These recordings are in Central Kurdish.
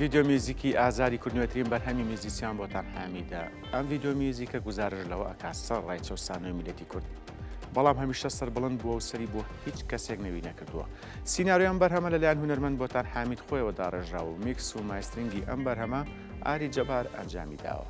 ویدیو میوزیکی ئازاری کوردنەوەترین بەرهەمی میوزیسیان بۆتان حامیدا. ئەم ویدیۆ میوزیکە گزارش لەوە ئەکات سەر ڕای چەوسانەوەی میلەتی کورد. بەڵام هەمیشە سەر بڵند بووە و سەری بۆ هیچ کەسێک نەوی نەکردووە. سیناریۆ ئەم بەرهەمە لەلایەن هونەرمەند بۆتان حامید خۆیەوە داڕێژراوە و میکس و مایسترینگی ئەم بەرهەمە ئاری جەبار ئەنجامی داوە.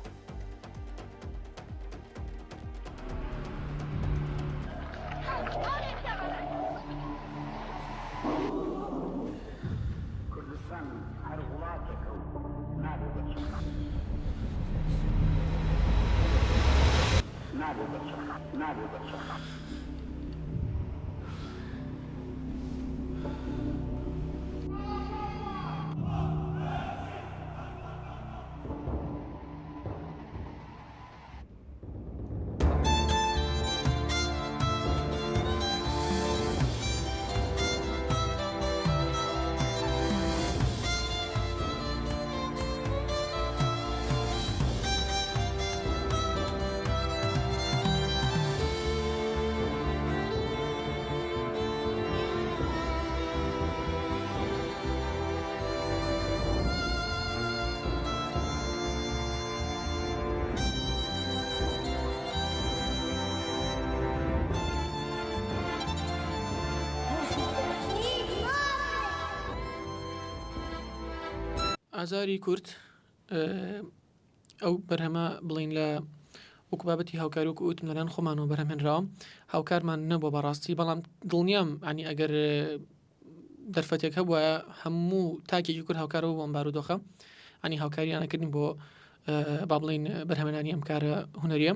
ئازاری کورد ئەو بەرهەمە بڵین لە وەکو بابەتی هاوکاری وەکو ئوتم لەلایەن خۆمانەوە بەرهەمهێنراوە هاوکارمان نەبووە بەڕاستی بەڵام دڵنیام ینی ئەگەر دەرفەتێک هەبووە هەموو تاکێکی کورد هاوکارەوە بۆ ئەم بارودۆخە ینی هاوکاریانەکردن بۆ با بڵین بەرهەمهێنانی ئەم کارە هونەریە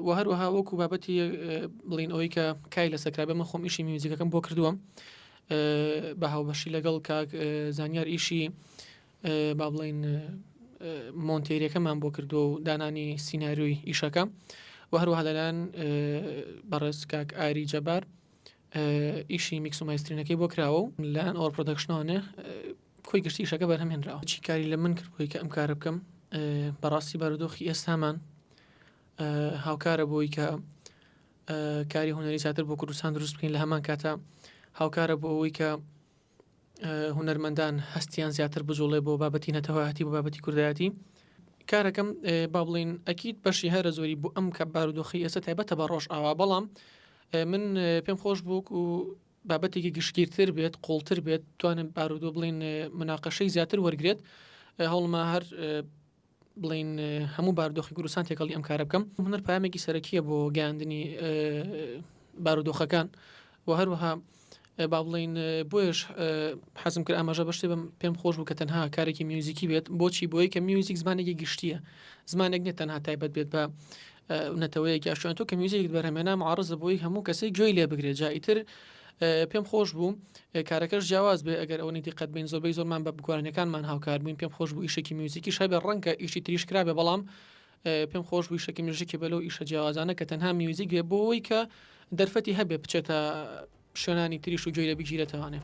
و هەروەها وەکو بابەتی بڵین ئەوەی کە کای لە سەکرابێ من خۆم ئیشی میوزیکەکەم بۆ کردووە بە هاوبەشی لەگەڵ کاک زانیار ئیشی با بڵین مۆنتێریەکەمان بۆ کردو و دانانی سیناریۆی ئیشەکە و هەروەها لەلایەن بەڕێز کاک ئاری جەبار ئیشی میکس و مایسترینەکەی بۆ کراوە و لەلایەن ئۆر پرۆدەکشنەوەنێ کۆی گشتی ئیشەکە بەرهەمهێنراوە چی کاری لە من کرد بۆی کە ئەم کارە بکەم بەڕاستی بارودۆخی ئێستامان هاوکارە بۆی کە کاری هونەری زیاتر بۆ کوردستان دروست بکەین لە هەمان کاتە هاوکارە بۆ ئەوەی کە هونەرمەندان هەستیان زیاتر بجوڵێ بۆ بابەتی نەتەوەهاتی بۆ بابەتی کوردایەتی کارەکەم با بڵین ئەکید بەشی هەرە زۆری بۆ ئەم کە بارودۆخی ئێستا تایبەتە بە ڕۆژ ئاوا بەڵام من پێم خۆش بوو و بابەتێکی گشتگیرتر بێت قوڵتر بێت توانم بارودۆ بڵین مناقەشەی زیاتر وەرگێت هەوڵما هەر بڵین هەموو بارودۆخی کوردستان تێکەڵی ئەم کارە بکەم هونەر پامێکی سەرەکیە بۆ گەیاندنی بارودۆخەکان و هەروەها با بڵین بۆیش حەزم کرد ئاماژە بەشتێ پێم خۆش بوو کە تەنها کارێکی میوزیکی بێت بۆچی بۆی کە میوزیک زمانێکی گشتیە زمانێک نێت تەنها تایبەت بێت بە نەتەوەیەکی ئاشوان تۆ کە میوزیک بەرهەمێنا معارضە بۆی هەموو کەسێک گوێی لێ بگرێت جا ئیتر پێم خۆش بوو کارەکەش جیاواز بێ ئەگەر ئەوەی دیقەت بین زۆربەی زۆرمان بە بگوارانەکانمان هاوکار بووین پێم خۆش بوو ئیشێکی میوزیکی شایبە ڕەنگە ئیشی تریش کرابێ بەڵام پێم خۆش بوو ئیشێکی میوزیکی بەلەو ئیشە جیاوازانە کە تەنها میوزیک بێ بۆەوەی کە دەرفەتی هەبێ بچێتە شوێنانی تریش و گوێی لە بگیرێتەوانێ